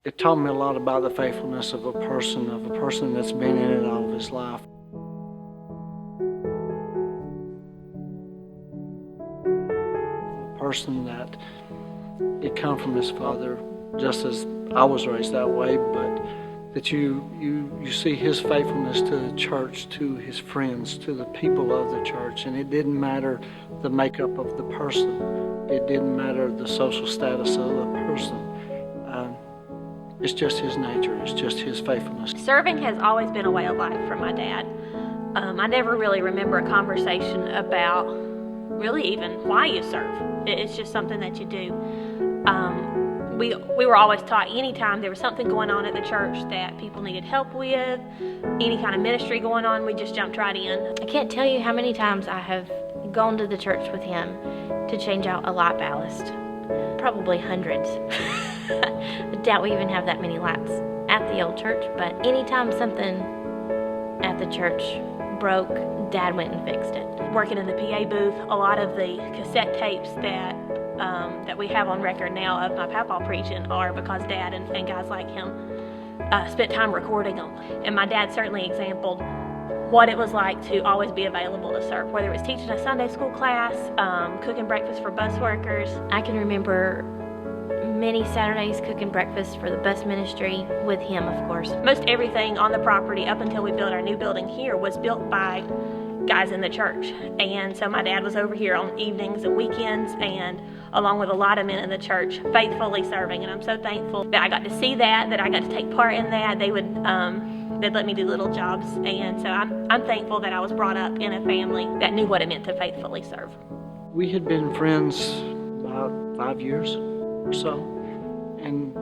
It taught me a lot about the faithfulness of a person that's been in it all of his life. A person that it come from his father, just as I was raised that way, but that you see his faithfulness to the church, to his friends, to the people of the church, and it didn't matter the makeup of the person. It didn't matter the social status of the person. It's just his nature. It's just his faithfulness. Serving has always been a way of life for my dad. I never really remember a conversation about really even why you serve. It's just something that you do. We were always taught anytime there was something going on at the church that people needed help with, any kind of ministry going on, we just jumped right in. I can't tell you how many times I have gone to the church with him to change out a light ballast. Probably hundreds. I doubt we even have that many lights at the old church, but anytime something at the church broke, Dad went and fixed it. Working in the PA booth, a lot of the cassette tapes that we have on record now of my papa preaching are because Dad and guys like him spent time recording them. And my dad certainly exampled what it was like to always be available to serve, whether it was teaching a Sunday school class, cooking breakfast for bus workers. I can remember many Saturdays cooking breakfast for the bus ministry with him, of course. Most everything on the property up until we built our new building here was built by guys in the church. And so my dad was over here on evenings and weekends, and along with a lot of men in the church, faithfully serving. And I'm so thankful that I got to see that I got to take part in that. They'd let me do little jobs. And so I'm thankful that I was brought up in a family that knew what it meant to faithfully serve. We had been friends about 5 years or so, and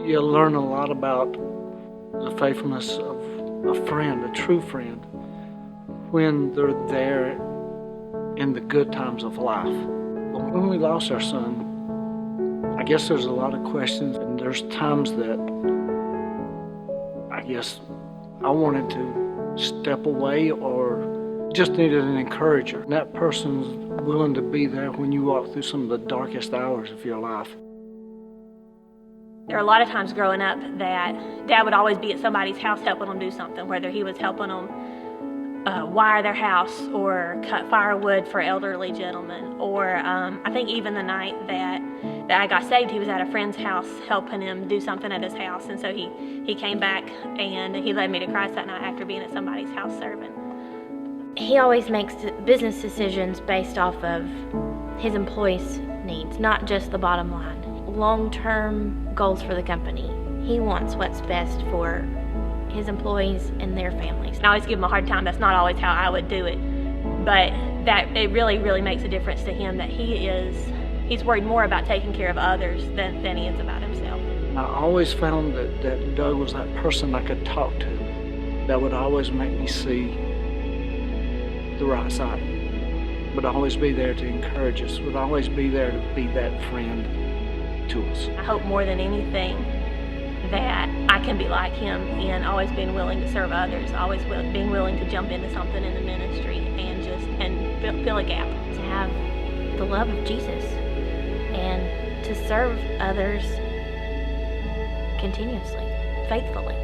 you learn a lot about the faithfulness of a friend, a true friend, when they're there in the good times of life. But when we lost our son, I guess there's a lot of questions, and there's times that I guess I wanted to step away or just needed an encourager. And that person's willing to be there when you walk through some of the darkest hours of your life. There are a lot of times growing up that Dad would always be at somebody's house helping them do something, whether he was helping them wire their house or cut firewood for elderly gentlemen, or I think even the night that I got saved, he was at a friend's house helping him do something at his house, and so he came back and he led me to Christ that night after being at somebody's house serving. He always makes business decisions based off of his employees' needs, not just the bottom line. Long-term goals for the company. He wants what's best for his employees and their families. And I always give him a hard time. That's not always how I would do it, but that it really, really makes a difference to him that he's worried more about taking care of others than he is about himself. I always found that Doug was that person I could talk to that would always make me see the right side, would always be there to encourage us, would always be there to be that friend to us. I hope more than anything that I can be like him in always being willing to serve others, always being willing to jump into something in the ministry and fill a gap. To have the love of Jesus and to serve others continuously, faithfully.